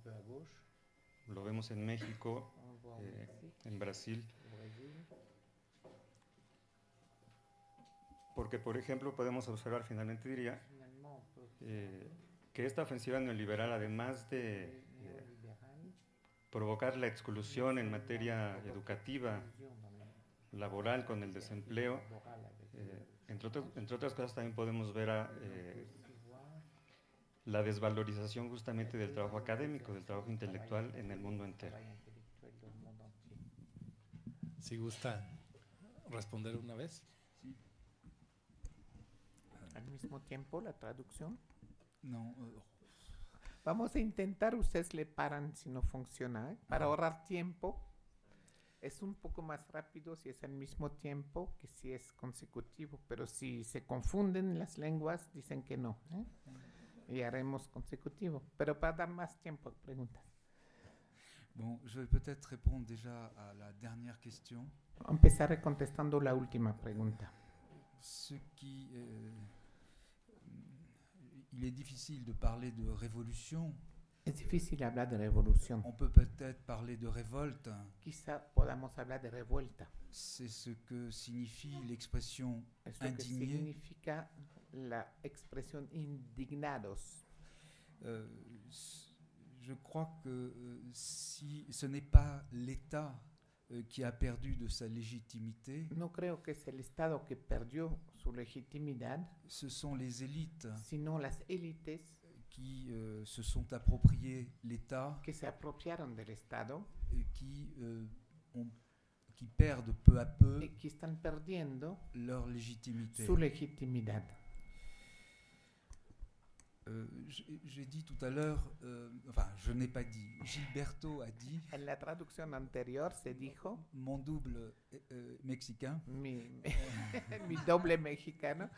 peu à gauche. Lo vemos en México, On le voit au Mexique, en Brasil, au Brésil. porque, por ejemplo, podemos observar, finalmente diría, Finalement, on peut observer que esta ofensiva neoliberal, además de que néolibéral provocar la exclusión en materia provoque educativa, l'exclusion dans les laboral, con el perspectives desempleo, laborales avec entre otras cosas también podemos ver on peut aussi voir la desvalorización la justamente del trabajo académico, del dévalorisation trabajo du travail intelectual en el académique, mundo du entero. travail intellectuel dans le monde entier. Si gusta responder una vez. Sí. Al mismo tiempo, la traducción. No, Vamos a intentar, ustedes le paran si no funciona, ¿eh? Para ahorrar tiempo. Es un poco más rápido si es al mismo tiempo que si es consecutivo, pero si se confunden las lenguas, dicen que no, ¿eh? Y haremos consecutivo, pero para dar más tiempo a preguntas. bon, je vais peut-être répondre déjà à la dernière question. Empezaré contestando la última pregunta. Ce qui, il est difficile de parler de révolution. Es difícil hablar de revolución. On peut peut-être parler de révolte. Quizá podamos hablar de revuelta. C'est ce que signifie l'expression Es lo que indigné. significa la expresión indignados. Je crois que si ce n'est pas l'État qui a perdu de sa légitimité, No creo que es el Estado que perdió su legitimidad, ce sont les élites sino las élites qui se sont appropriées l'État que se apropiaron del Estado et qui perdent peu à peu y que están perdiendo leur légitimité. su legitimidad. J'ai dit tout à l'heure, enfin je n'ai pas dit, Gilberto a dit, En la traducción anterior se dijo, mon double mexicain mi doble mexicano,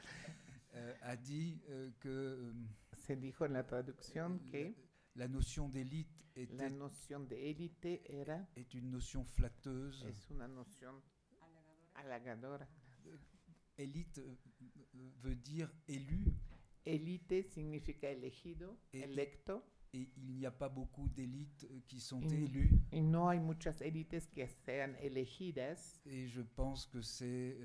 a dit que se dijo en la traducción que la notion d'élite la noción de élite est une notion flatteuse. es una noción halagadora. Élite veut dire élu, Élite significa elegido, Et- electo, et il n'y a pas beaucoup d'élites qui sont Mm. élues. y no hay muchas élites que sean elegidas, Et je pense que c'est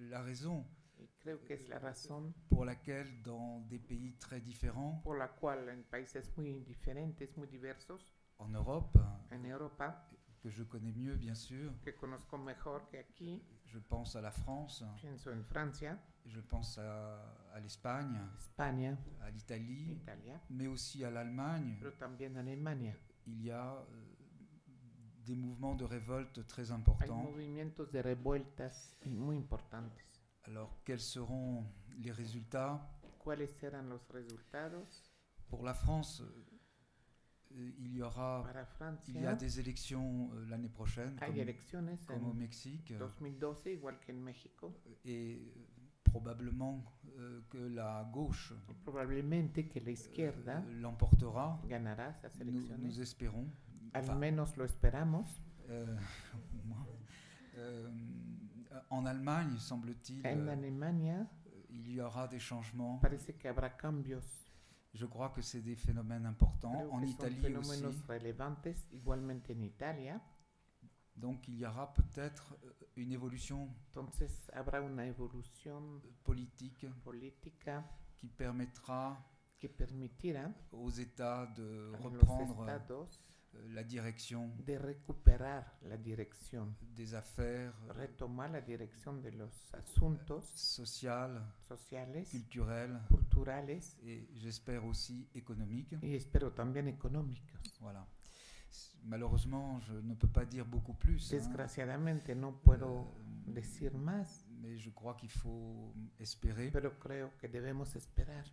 la raison y creo que es la razón pour laquelle dans des pays très différents, por la cual en países muy diferentes, muy diversos, en Europe, en Europa, que je connais mieux bien sûr, que conozco mejor que aquí, je pense à la France, pienso en Francia, je pense à l'Espagne, España, à l'Italie, Italia, mais aussi à l'Allemagne. pero también Alemania. Il y a des mouvements de révolte très Hay importants. movimientos de revueltas muy importantes. Alors, quels seront les résultats? ¿Cuáles serán los resultados? Pour la France, il y aura, Para il y a Francia des élections l'année prochaine, hay elecciones comme au en Mexique, 2012, igual que en México, et probablement que la gauche y probablemente que la izquierda l'emportera. ganará esas Nous elecciones. espérons. Al Enfin, menos lo esperamos. moi, en Allemagne, semble-t-il, En Alemania il y aura des changements. parece que habrá cambios. Je crois que c'est des phénomènes importants. Creo En que son Italie aussi. fenómenos relevantes, igualmente en Italia. Donc il y aura peut-être une évolution Entonces habrá una evolución politique política qui permettra que permitirá aux États de a los reprendre estados la direction de recuperar la dirección, des affaires retomar la dirección de los asuntos sociales, sociales, culturelles culturales et j'espère aussi économiques. y espero también económicos. Voilà. Malheureusement, je ne peux pas dire beaucoup plus, hein, Desgraciadamente no puedo decir más, mais je crois qu'il faut espérer. pero creo que debemos esperar.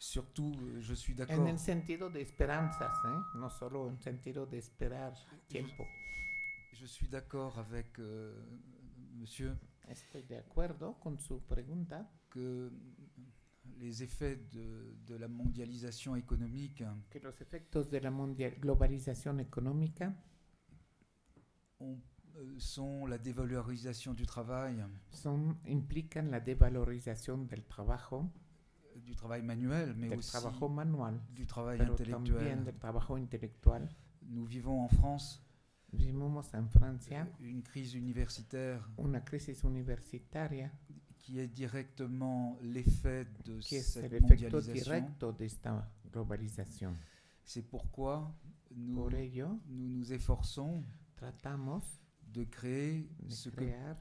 Surtout, je suis En d'accord. el sentido de esperanzas, ¿eh? No solo en sentido de esperar tiempo. Je suis d'accord avec monsieur Estoy de acuerdo con su pregunta, que les effets de la mondialisation économique que los efectos de la globalización económica sont la dévalorisation du travail, implican la devalorización del trabajo, du travail manuel, mais del aussi trabajo manual, du travail pero intellectuel. también del trabajo intelectual. Nous vivons en France Vivimos en Francia une crise universitaire una crisis universitaria qui est directement l'effet de que es el cette efecto mondialisation. directo de esta globalización. C'est pourquoi nous Por ello, nous efforçons tratamos de créer de ce que crear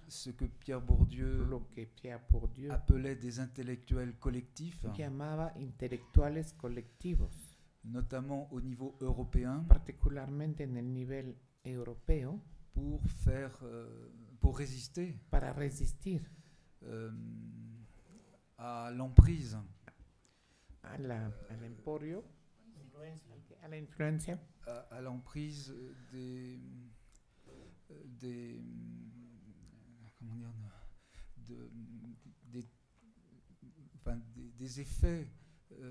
Pierre Bourdieu lo que Pierre Bourdieu appelait des intellectuels collectifs, llamaba intelectuales colectivos, notamment au niveau européen, particularmente en el nivel europeo, pour résister para resistir à l'emprise, al emporio, a la influencia à l'emprise comment dire, des effets,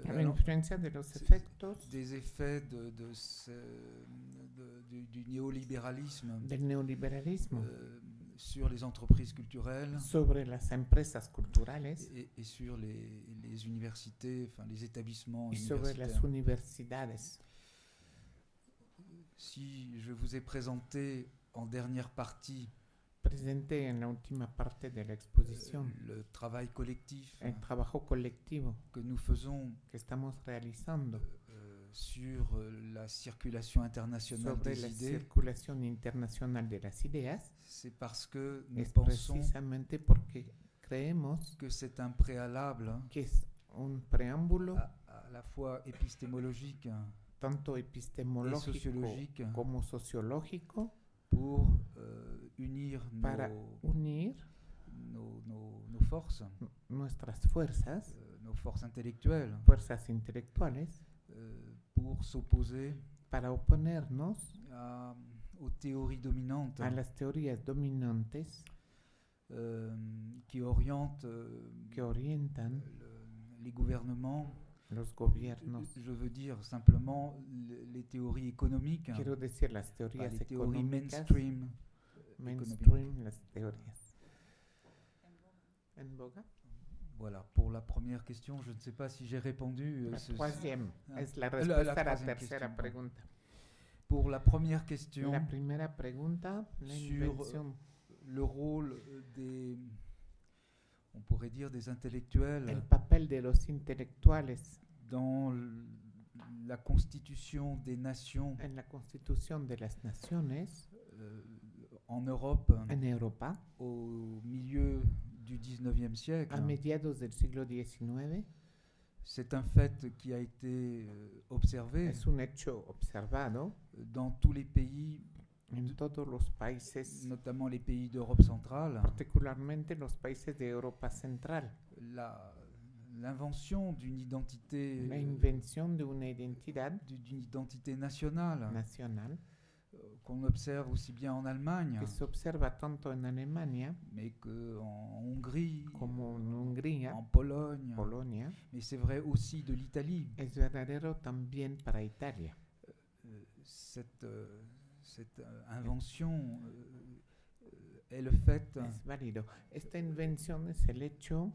a la influencia de los efectos des effets du néolibéralisme del neoliberalismo sur les entreprises culturelles sobre las empresas culturales et sur les universités, enfin les établissements y sobre universitaires. las universidades. Si je vous ai présenté en dernière partie Presenté en la última parte de la exposición le travail collectif el trabajo colectivo que nous faisons que estamos realizando sur la circulation internationale sobre des la idées, circulación internacional de las ideas, c'est parce que nous es pensons precisamente porque creemos que c'est un préalable que es un preámbulo à la fois épistémologique tanto et epistemológico sociologique como sociológico pour unir para unir nos forces, nuestras fuerzas, nos forces intellectuelles, fuerzas intelectuales, pour s'opposer para oponernos aux théories dominantes a las teorías dominantes qui orientent que orientan les gouvernements. los gobiernos. Je veux dire simplement les théories économiques, Quiero decir las teorías les théories económicas, mainstream. las teorías. En boga. Voilà, pour la première question, je ne sais pas si j'ai répondu. La troisième es la la respuesta a la troisième tercera question. pregunta. Pour la première question, La primera pregunta, la sur invención, le rôle on pourrait dire des intellectuels el papel de los intelectuales dans la constitution des nations en la constitución de las naciones en Europe en Europa au milieu du 19e siècle. a mediados del siglo XIX. C'est un fait qui a été observé Es un hecho observado dans tous les pays, en todos los países, notamment les pays d'Europe centrale. particularmente los países de Europa Central. L'invention d'une identité, La invención de una identidad d'une identité nationale nacional qu'on observe aussi bien en Allemagne, que se observa tanto en Alemania mais qu'en Hongrie, como en Hungría, en Pologne, Polonia. mais c'est vrai aussi de l'Italie. Es verdadero también para Italia. Cette invention est le fait Es válido. Esta invención es el hecho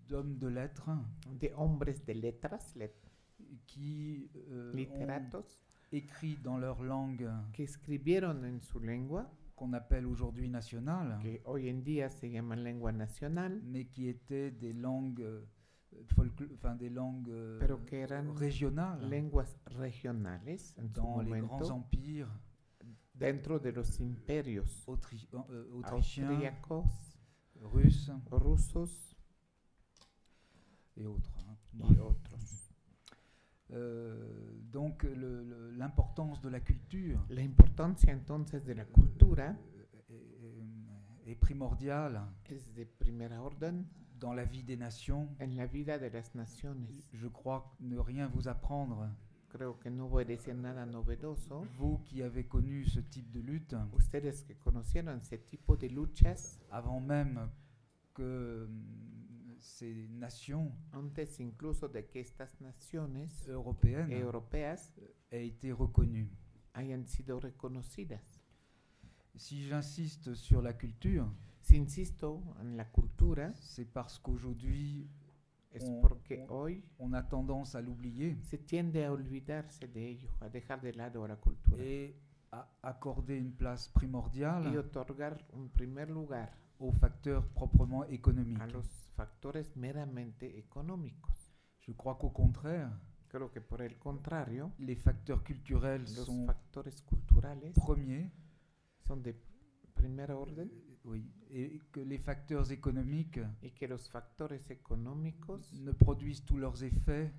d'hommes de lettres de hombres de letras, qui ont literatos, écrit dans leur langue que escribieron en su lengua, qu'on appelle aujourd'hui nationale, que hoy en día se llama lengua nacional, mais qui étaient des langues des langues pero que eran régionales lenguas regionales en su dans les grands momento, empires dentro de los imperios autrichiens, austríacos, russes rusos et autres. y otros. Donc l'importance de la culture La importancia entonces de la cultura est primordiale es de primera orden dans la vie des nations. en la vida de las naciones. Je crois ne rien vous apprendre, Creo que no voy a decir nada novedoso. vous qui avez connu ce type de lutte Ustedes que conocieron ese tipo de luchas avant même que ces nations antes incluso de que estas naciones européennes europeas aient été reconnues. hayan sido reconocidas. Si j'insiste sur la culture, Si insisto en la cultura, c'est parce qu'aujourd'hui, Es on- porque on- hoy on a tendance à l'oublier se tiende a olvidarse de ello, a dejar de lado la cultura et à accorder une place y primordiale otorgar un primer lugar aux facteurs proprement a économiques. los factores meramente económicos. Je crois qu'au contraire, Creo que por el contrario, les facteurs culturels los sont factores culturales premiers, son de primer orden oui, et que les facteurs économiques y que los factores económicos ne produisent tous leurs effets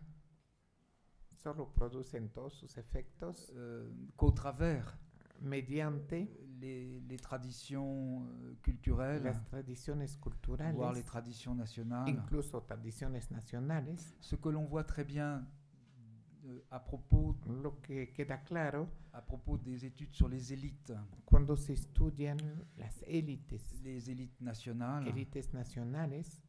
solo producen todos sus efectos qu'au travers mediante les traditions culturelles, las tradiciones voire les culturales, traditions nationales. incluso tradiciones nacionales. Ce que l'on voit très bien à propos Lo que queda claro des études sur les élites cuando se estudian las élites nationales, nacionales,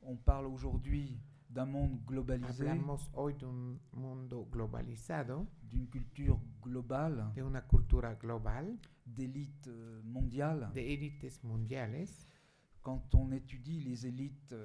on parle aujourd'hui d'un monde globalisé, hablamos hoy de un mundo globalizado, d'une culture globale, de una cultura global, d'élites mondiales. de élites mundiales. Quand on étudie les élites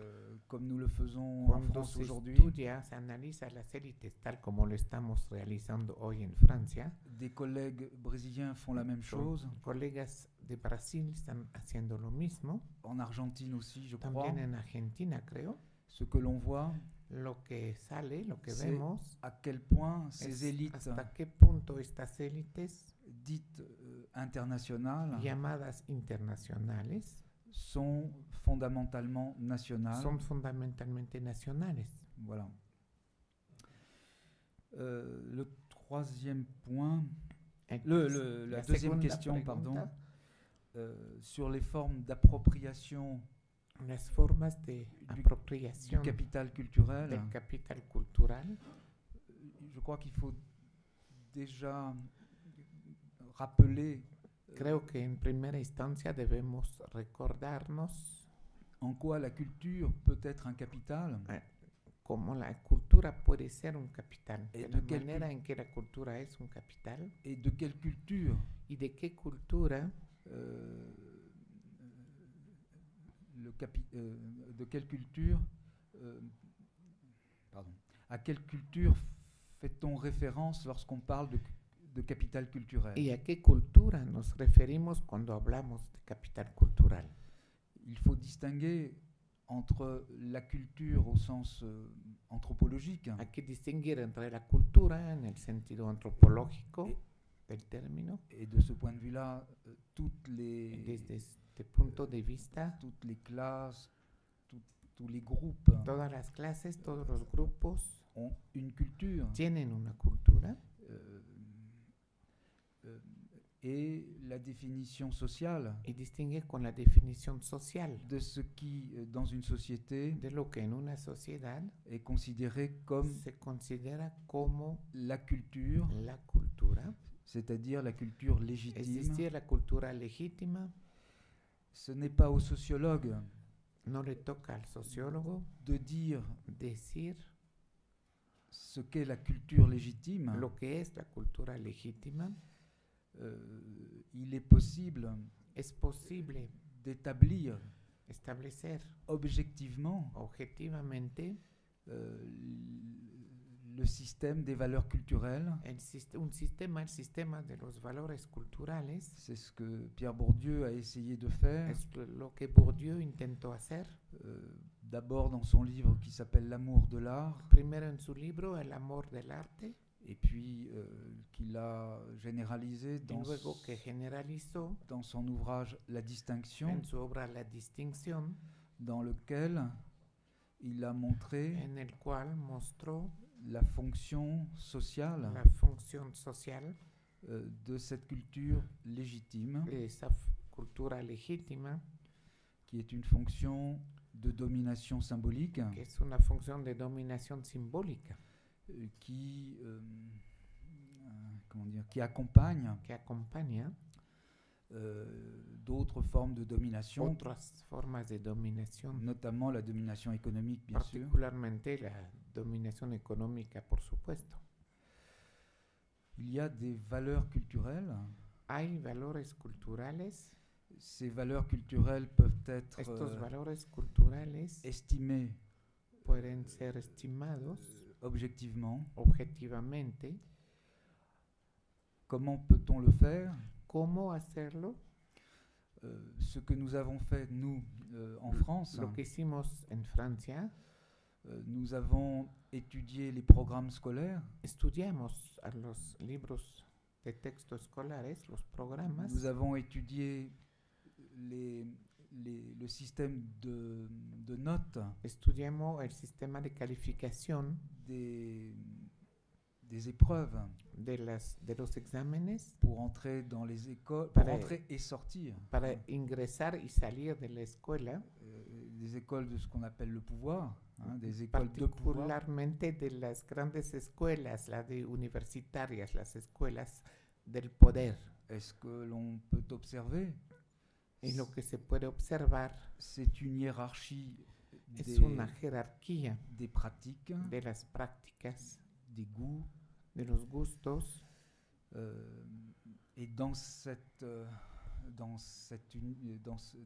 comme nous le faisons en Cuando France se aujourd'hui, estudia, se analiza las élites tal como lo estamos realizando hoy en Francia, des collègues brésiliens font la même son chose, colegas de Brasil están haciendo lo mismo, en Argentine aussi, je crois. también en Argentina creo. Ce que l'on voit, Lo que sale, lo que C'est vemos, à quel point es ces élites hasta qué punto estas élites dites internationales llamadas internacionales sont fondamentalement nationales. son fundamentalmente nacionales. Voilà. Le troisième point, la deuxième segunda question, pregunta, pardon, sur les formes d'appropriation las formas de du apropiación capital culturel. del capital cultural. Je crois qu'il faut déjà rappeler Creo que en primera instancia debemos recordarnos en quoi la culture peut être un capital cómo la cultura puede ser un capital, Et de de la quelle manera en que la cultura es un capital et de quelle culture y de qué cultura de quelle culture pardon, à quelle culture fait-on référence lorsqu'on parle de capital culturel? y a qué cultura nos referimos cuando hablamos de capital cultural. Il faut distinguer entre la culture au sens anthropologique Hay que distinguir entre la cultura en el sentido antropológico del término. et de ce point de vue-là, Desde este punto de vista, toutes les classes, tous les groupes todas las clases, todos los grupos ont une culture. tienen una cultura Et la définition sociale y distingue con la definición social de ce qui, dans une société, de lo que en una sociedad est considéré comme se considera como la culture, la cultura, c'est-à-dire la culture es légitime. decir, la cultura legítima. Ce n'est pas au sociologue No le toca al sociólogo de dire decir ce qu'est la culture légitime. lo que es la cultura legítima. Il est possible Es posible d'établir establecer objectivement objetivamente le système des valeurs culturelles. el sistema de los valores culturales. C'est ce que Pierre Bourdieu a essayé de faire, Es lo que Bourdieu intentó hacer. d'abord dans son livre qui s'appelle L'amour de l'art, Primero en su libro El amor del arte, et puis qu'il a généralisé y luego que generalizó dans son ouvrage La Distinction, en su obra La Distinción, dans lequel il a montré en el cual mostró la fonction sociale la función social de cette culture légitime, de esa cultura legítima, qui est une fonction de domination symbolique, que es una función de dominación simbólica qui, comment dire, qui accompagne que acompaña d'autres formes de domination, otras formas de dominación, notamment la domination économique, bien sûr. particularmente la dominación económica, por supuesto. Il y a des valeurs culturelles Hay valores culturales Ces valeurs culturelles peuvent être Estos valores culturales estimées pueden ser estimados objectivement. objetivamente. Comment peut-on le faire? ¿Cómo hacerlo? Ce que nous avons fait, nous, en France, Lo que hicimos en Francia, nous avons étudié les programmes scolaires. estudiamos a los libros de texto escolares, los programas, Nous avons étudié le système de notes estudiamos el sistema de calificación des épreuves de los exámenes pour entrer dans les écoles, pour Para- entrer et sortir para ingresar y salir de la escuela, des écoles de ce qu'on appelle le pouvoir, hein, des écoles de pouvoir. particularmente de las grandes escuelas, las de universitarias, las escuelas del poder. Est-ce que l'on peut observer? Y lo que se puede observar C'est une hiérarchie es una jerarquía des pratiques, de las prácticas, des goûts, de los gustos, et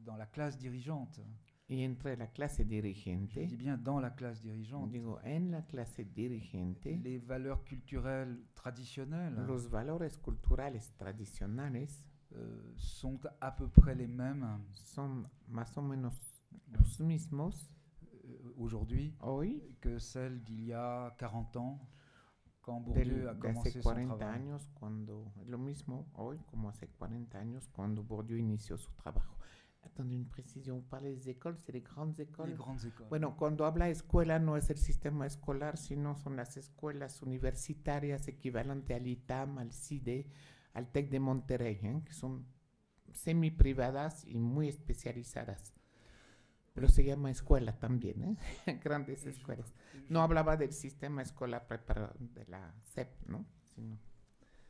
dans la classe dirigeante. y entre la clase Je dirigente, dis bien dans la classe dirigeante. digo, en la clase dirigente, Les valeurs culturelles traditionnelles los valores culturales tradicionales sont à peu près les mêmes son más o menos los mismos aujourd'hui hoy que celles d'il y a 40 ans, quand Bourdieu a de commencé hace son 40 travail. años, cuando lo mismo hoy como hace 40 años cuando Bourdieu inició su trabajo. Attendez une précision, par les écoles, c'est les grandes écoles. Les grandes écoles. Bueno, cuando habla escuela no es el sistema escolar, sino son las escuelas universitarias equivalente al ITAM, al CIDE, al TEC de Monterrey, que son semi-privadas y muy especializadas. Pero se llama escuela también, grandes escuelas. No hablaba del sistema escolar preparado de la CEP, ¿no? Sino,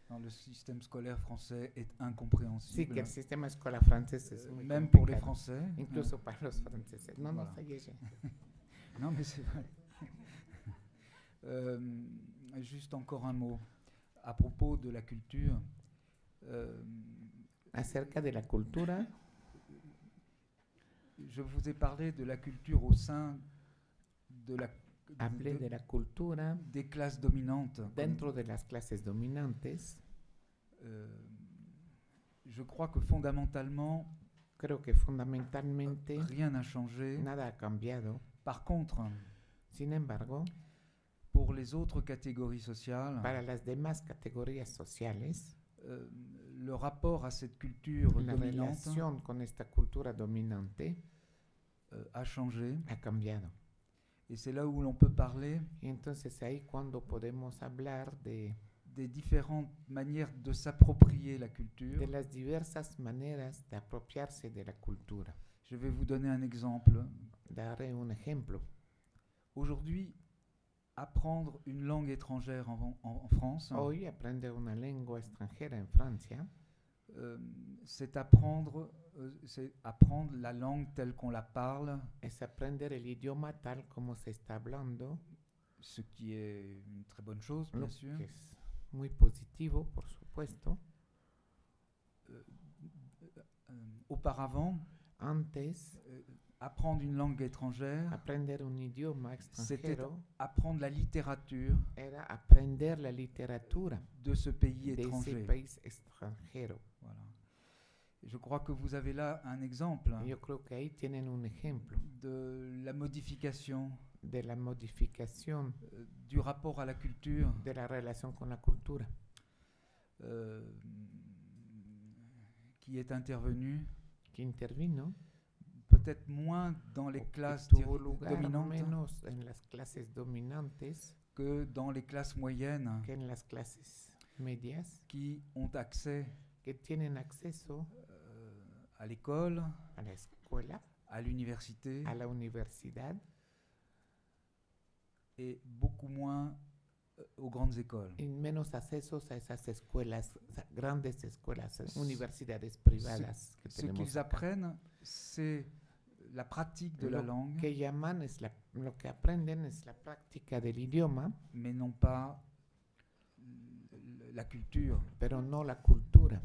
Non, le système scolaire français est sí, incompréhensible, que el sistema escolar francés es muy même pour les complicado, Français. incluso para los franceses. No, no, Voilà. ça y est, Non, mais c'est vrai. Juste encore un mot à propos de la culture. acerca de la cultura. Je vous ai parlé de la culture au sein de Hablé de la cultura des classes dominantes. dentro de las clases dominantes. Je crois que fondamentalement, Creo que fundamentalmente rien n'a changé. nada ha cambiado. Par contre, Sin embargo, pour les autres catégories sociales, para las demás categorías sociales, le rapport à cette culture la dominante relación con esta cultura dominante a changé. ha cambiado. Et c'est là où l'on peut parler Y entonces ahí cuando podemos hablar des différentes manières de s'approprier la culture. de las diversas maneras de apropiarse de la cultura. Je vais vous donner un exemple. Daré un ejemplo. Aujourd'hui, apprendre une langue étrangère en France, Hoy aprender una lengua extranjera en Francia c'est apprendre la langue telle qu'on la parle, es aprender el idioma tal como se está hablando, ce qui est une très bonne chose, lo bien sûr. que es muy positivo, por supuesto. Auparavant, Antes, apprendre une langue étrangère, aprender un idioma c'était extranjero apprendre la littérature era aprender la literatura de ce pays de ese étranger. país extranjero. Voilà. Et je crois que vous avez là un exemple Yo creo que ahí tienen un ejemplo de la modification de la modificación du rapport à la culture de la relación con la cultura qui est intervenu que intervino peut-être moins dans les o que classes tuvo lugar dominantes menos en las clases dominantes que dans les classes moyennes que en las clases medias, qui ont accès que tienen acceso à l'école, a la escuela, à l'université a la universidad et beaucoup moins aux grandes écoles. y menos accesos a esas escuelas, grandes escuelas, universidades privadas que Ce tenemos qu'ils acá. apprennent, c'est la pratique de la Lo langue, que llaman es lo que aprenden es la práctica del idioma, mais non pas la culture pero no la cultura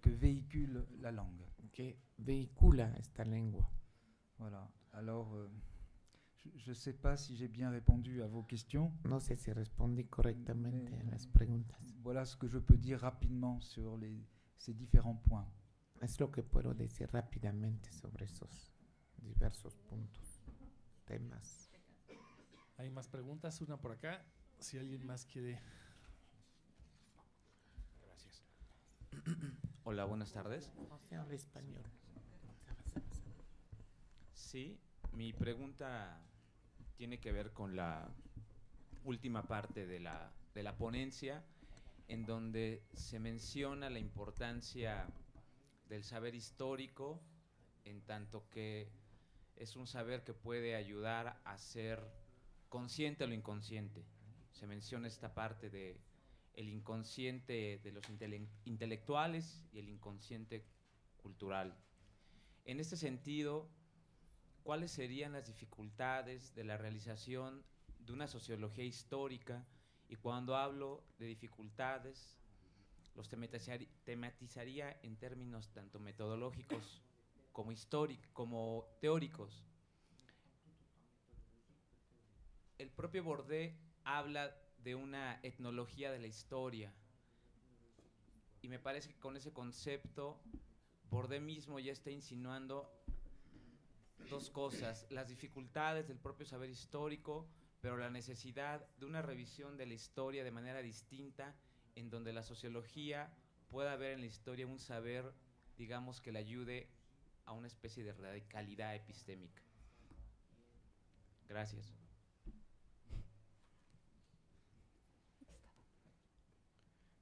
que véhicule la langue. que vehicula esta lengua. Voilà. Alors, je ne sais pas si j'ai bien répondu à vos questions. No sé si respondí correctamente a las preguntas. Voilà ce que je peux dire rapidement sur ces différents points. Es lo que puedo decir rápidamente sobre esos diversos puntos, temas. Hay más preguntas, una por acá. Si alguien más quiere. Gracias. Hola, buenas tardes. José habla español. Sí, mi pregunta tiene que ver con la última parte de la ponencia, en donde se menciona la importancia del saber histórico, en tanto que es un saber que puede ayudar a ser consciente o lo inconsciente. Se menciona esta parte de el inconsciente de los intelectuales y el inconsciente cultural. En este sentido, ¿cuáles serían las dificultades de la realización de una sociología histórica? Y cuando hablo de dificultades, los tematizaría en términos tanto metodológicos como teóricos. El propio Bourdieu habla de una etnología de la historia, y me parece que con ese concepto Bourdieu mismo ya está insinuando dos cosas: las dificultades del propio saber histórico, pero la necesidad de una revisión de la historia de manera distinta, en donde la sociología pueda ver en la historia un saber, digamos, que le ayude a una especie de radicalidad epistémica. Gracias.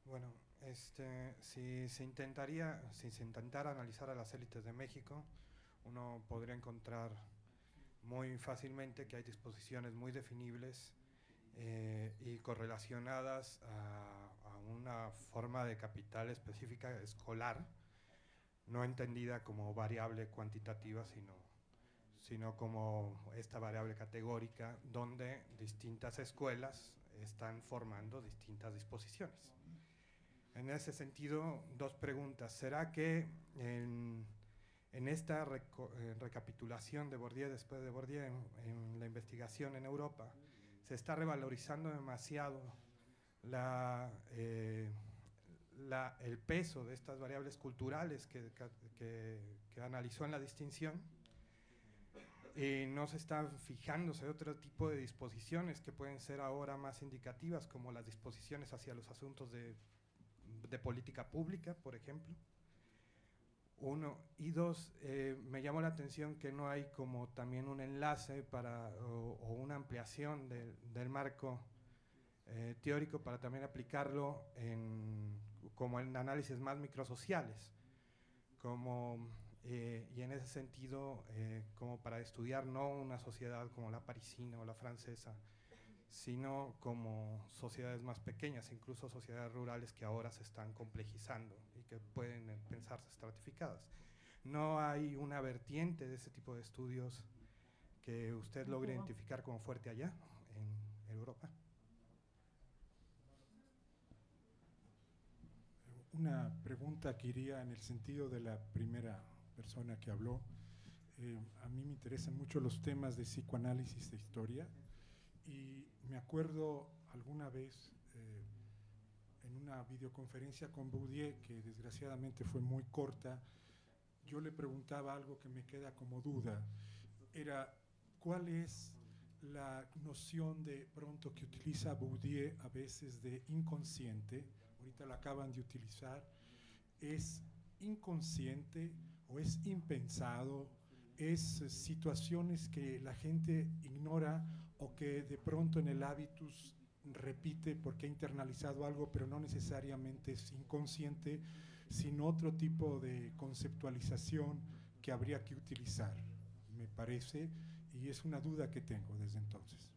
Bueno, si se intentara analizar a las élites de México, uno podría encontrar muy fácilmente que hay disposiciones muy definibles y correlacionadas a una forma de capital específica escolar, no entendida como variable cuantitativa, sino como esta variable categórica, donde distintas escuelas están formando distintas disposiciones. En ese sentido, dos preguntas. ¿Será que en esta recapitulación de Bourdieu, después de Bourdieu, en la investigación en Europa, se está revalorizando demasiado el peso de estas variables culturales que analizó en la distinción, y no se están fijándose otro tipo de disposiciones que pueden ser ahora más indicativas, como las disposiciones hacia los asuntos de política pública, por ejemplo? Uno. Y dos, me llamó la atención que no hay como también un enlace o una ampliación del marco teórico para también aplicarlo como en análisis más microsociales, y en ese sentido como para estudiar no una sociedad como la parisina o la francesa, sino como sociedades más pequeñas, incluso sociedades rurales que ahora se están complejizando y que pueden pensarse estratificadas. ¿No hay una vertiente de ese tipo de estudios que usted logre identificar como fuerte allá, en Europa? Una pregunta que iría en el sentido de la primera persona que habló. A mí me interesan mucho los temas de psicoanálisis de historia, y me acuerdo alguna vez en una videoconferencia con Bourdieu, que desgraciadamente fue muy corta, yo le preguntaba algo que me queda como duda. Era, ¿cuál es la noción de pronto que utiliza Bourdieu a veces de inconsciente? Ahorita la acaban de utilizar. ¿Es inconsciente o es impensado? ¿Es situaciones que la gente ignora o que de pronto en el hábitus repite porque ha internalizado algo, pero no necesariamente es inconsciente, sino otro tipo de conceptualización que habría que utilizar, me parece, y es una duda que tengo desde entonces.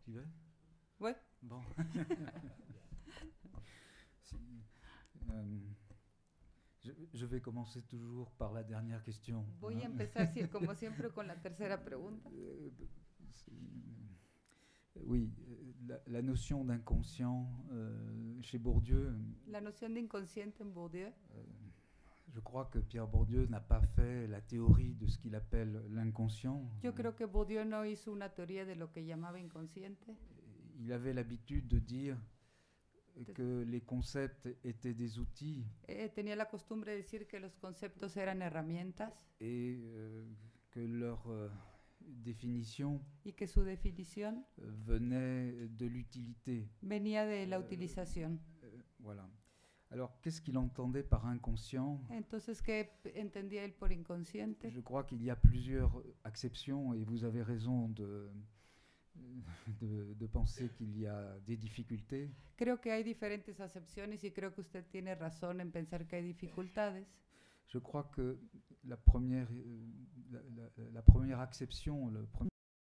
Tu veux? Ouais. Bon. Je vais commencer toujours par la dernière question. Voy a empezar, como siempre, con la tercera pregunta. Oui, la notion d'inconscient chez Bourdieu, La noción de inconsciente en Bourdieu, je crois que Pierre Bourdieu n'a pas fait la théorie de ce qu'il appelle l'inconscient. yo creo que Bourdieu no hizo una teoría de lo que llamaba inconsciente. Il avait l'habitude de dire que les concepts étaient des outils Tenía la costumbre de decir que los conceptos eran herramientas et que leur définition y que su definición venait de l'utilité. venía de la utilización. Voilà. Alors, qu'est-ce qu'il entendait par inconscient? Entonces, ¿qué entendía él por inconsciente? Je crois qu'il y a plusieurs acceptions et vous avez raison de penser qu'il y a des difficultés. Creo que hay diferentes acepciones y creo que usted tiene razón en pensar que hay dificultades. Je crois que la première acception, le premier